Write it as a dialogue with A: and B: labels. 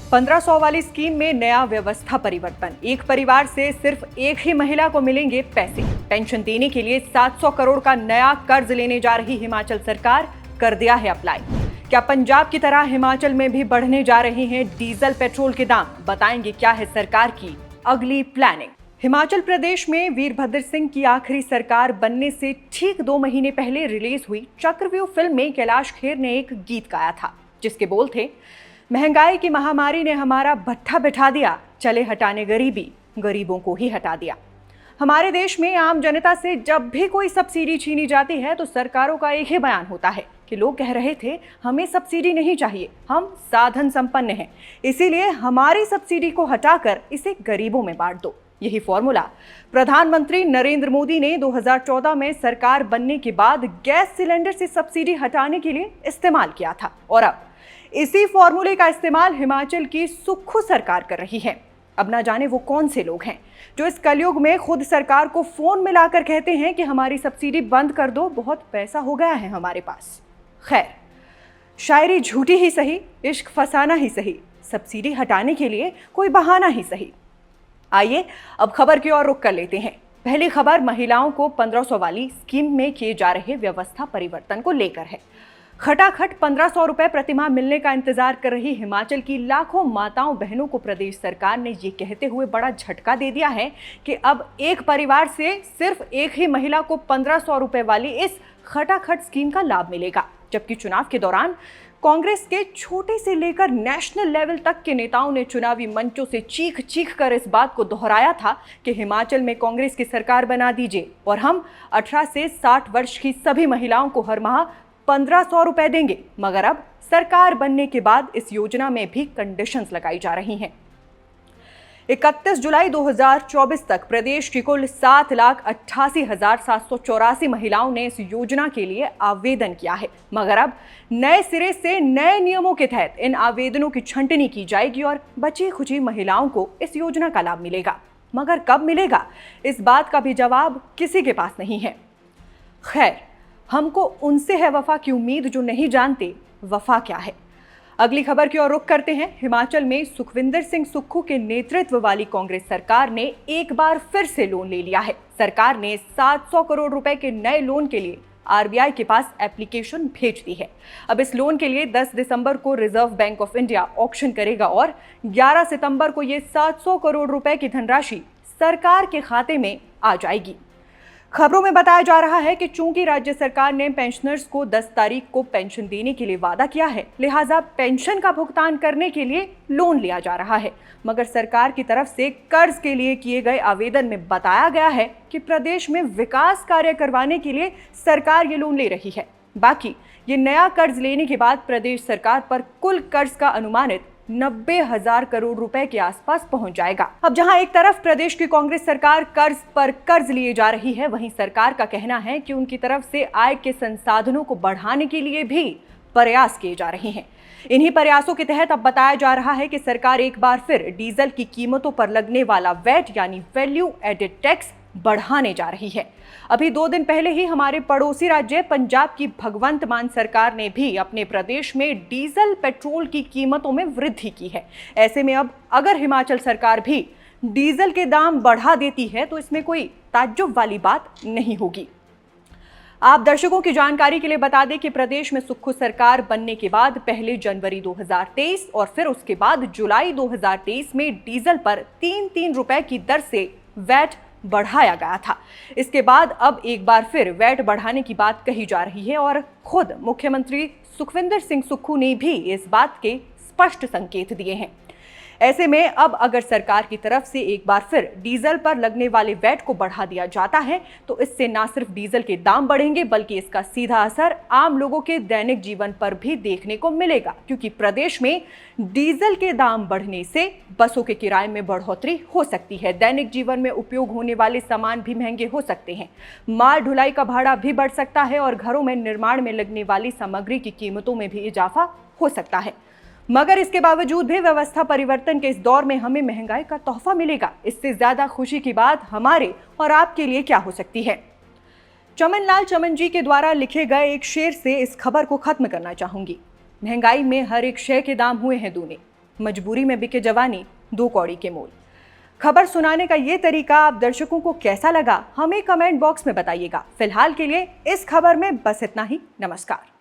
A: 1500 वाली स्कीम में नया व्यवस्था परिवर्तन। एक परिवार से सिर्फ एक ही महिला को मिलेंगे पैसे। पेंशन देने के लिए 700 करोड़ का नया कर्ज लेने जा रही हिमाचल सरकार, कर दिया है अप्लाई। क्या पंजाब की तरह हिमाचल में भी बढ़ने जा रहे हैं डीजल पेट्रोल के दाम? बताएंगे क्या है सरकार की अगली प्लानिंग। हिमाचल प्रदेश में वीरभद्र सिंह की आखिरी सरकार बनने से ठीक 2 महीने पहले रिलीज हुई चक्रव्यूह फिल्म में कैलाश खेर ने एक गीत गाया था, जिसके बोल थे, महंगाई की महामारी ने हमारा भट्ठा बिठा दिया, चले हटाने गरीबी, गरीबों को ही हटा दिया। हमारे देश में आम जनता से जब भी कोई सब्सिडी छीनी जाती है तो सरकारों का एक ही बयान होता है कि लोग कह रहे थे हमें सब्सिडी नहीं चाहिए, हम साधन संपन्न हैं, इसीलिए हमारी सब्सिडी को हटाकर इसे गरीबों में बांट दो। यही फॉर्मूला प्रधानमंत्री नरेंद्र मोदी ने 2014 में सरकार बनने के बाद गैस सिलेंडर से सब्सिडी हटाने के लिए इस्तेमाल किया था, और अब इसी फॉर्मूले का इस्तेमाल हिमाचल की सुक्खू सरकार कर रही है। अब ना जाने वो कौन से लोग हैं जो इस कलयुग में खुद सरकार को फोन मिलाकर कहते हैं कि हमारी सब्सिडी बंद कर दो, बहुत पैसा हो गया है हमारे पास। खैर, शायरी झूठी ही सही, इश्क फसाना ही सही, सब्सिडी हटाने के लिए कोई बहाना ही सही। आइए अब खबर की ओर रुख कर लेते हैं। पहली खबर महिलाओं को 1500 वाली स्कीम में किए जा रहे व्यवस्था परिवर्तन को लेकर है। खटाखट 1500 रुपए प्रतिमाह मिलने का इंतजार कर रही हिमाचल की लाखों माताओं बहनों को प्रदेश सरकार ने ये कहते हुए बड़ा झटका दे दिया है कि अब एक परिवार से सिर्फ एक ही महिला को 1500 रुपए वाली इस खटाखट स्कीम का लाभ मिलेगा। जबकि चुनाव के दौरान कांग्रेस के छोटे से लेकर नेशनल लेवल तक के नेताओं ने चुनावी मंचों से चीख चीख कर इस बात को दोहराया था कि हिमाचल में कांग्रेस की सरकार बना दीजिए और हम 18 से 60 वर्ष की सभी महिलाओं को हर माह 1500 रुपए देंगे। मगर अब सरकार बनने के बाद इस योजना में भी कंडीशंस लगाई जा रही हैं। 31 जुलाई 2024 तक प्रदेश की कुल 7,88,784 महिलाओं ने इस योजना के लिए आवेदन किया है। मगर अब नए सिरे से नए नियमों के तहत इन आवेदनों की छंटनी की जाएगी और बची खुची महिलाओं को इस योजना का लाभ मिलेगा। मगर कब मिलेगा, इस बात का भी जवाब किसी के पास नहीं है। खैर, हमको उनसे है वफा की उम्मीद जो नहीं जानते वफा क्या है। अगली खबर की ओर रुख करते हैं। हिमाचल में सुखविंदर सिंह सुक्खू के नेतृत्व वाली कांग्रेस सरकार ने एक बार फिर से लोन ले लिया है। सरकार ने 700 करोड़ रुपए के नए लोन के लिए आरबीआई के पास एप्लीकेशन भेज दी है। अब इस लोन के लिए 10 दिसंबर को reserve bank of India auction करेगा और 11 सितंबर को ये 700 करोड़ रुपए की धनराशि सरकार के खाते में आ जाएगी। खबरों में बताया जा रहा है कि चूंकि राज्य सरकार ने पेंशनर्स को 10 तारीख को पेंशन देने के लिए वादा किया है, लिहाजा पेंशन का भुगतान करने के लिए लोन लिया जा रहा है। मगर सरकार की तरफ से कर्ज के लिए किए गए आवेदन में बताया गया है कि प्रदेश में विकास कार्य करवाने के लिए सरकार ये लोन ले रही है। बाकी ये नया कर्ज लेने के बाद प्रदेश सरकार पर कुल कर्ज का अनुमानित 90,000 करोड़ रुपए के आसपास पहुंच जाएगा। अब जहां एक तरफ प्रदेश की कांग्रेस सरकार कर्ज पर कर्ज लिए जा रही है, वहीं सरकार का कहना है कि उनकी तरफ से आय के संसाधनों को बढ़ाने के लिए भी प्रयास किए जा रहे हैं। इन्हीं प्रयासों के तहत अब बताया जा रहा है कि सरकार एक बार फिर डीजल की कीमतों पर लगने वाला वैट यानी वैल्यू एडेड टैक्स बढ़ाने जा रही है। अभी 2 दिन पहले ही हमारे पड़ोसी राज्य पंजाब की भगवंत मान सरकार ने भी अपने प्रदेश में डीजल पेट्रोल की कीमतों में वृद्धि की है। ऐसे में अब अगर हिमाचल सरकार भी डीजल के दाम बढ़ा देती है तो इसमें कोई ताज्जुब वाली बात नहीं होगी। आप दर्शकों की जानकारी के लिए बता दें कि प्रदेश में सुक्खू सरकार बनने के बाद पहले जनवरी 2023 और फिर उसके बाद जुलाई 2023 में डीजल पर 3-3 रुपए की दर से वैट बढ़ाया गया था। इसके बाद अब एक बार फिर वैट बढ़ाने की बात कही जा रही है और खुद मुख्यमंत्री सुखविंदर सिंह सुक्खू ने भी इस बात के स्पष्ट संकेत दिए हैं। ऐसे में अब अगर सरकार की तरफ से एक बार फिर डीजल पर लगने वाले वैट को बढ़ा दिया जाता है तो इससे न सिर्फ डीजल के दाम बढ़ेंगे बल्कि इसका सीधा असर आम लोगों के दैनिक जीवन पर भी देखने को मिलेगा, क्योंकि प्रदेश में डीजल के दाम बढ़ने से बसों के किराए में बढ़ोतरी हो सकती है, दैनिक जीवन में उपयोग होने वाले सामान भी महंगे हो सकते हैं, माल ढुलाई का भाड़ा भी बढ़ सकता है और घरों में निर्माण में लगने वाली सामग्री की कीमतों में भी इजाफा हो सकता है। मगर इसके बावजूद भी व्यवस्था परिवर्तन के इस दौर में हमें महंगाई का तोहफा मिलेगा। इससे ज्यादा खुशी की बात हमारे और आपके लिए क्या हो सकती है। चमन लाल चमन जी के द्वारा लिखे गए एक शेर से इस खबर को खत्म करना चाहूंगी। महंगाई में हर एक शय के दाम हुए हैं दूने, मजबूरी में बिके जवानी 2 कौड़ी के मोल। खबर सुनाने का ये तरीका आप दर्शकों को कैसा लगा, हमें कमेंट बॉक्स में बताइएगा। फिलहाल के लिए इस खबर में बस इतना ही। नमस्कार।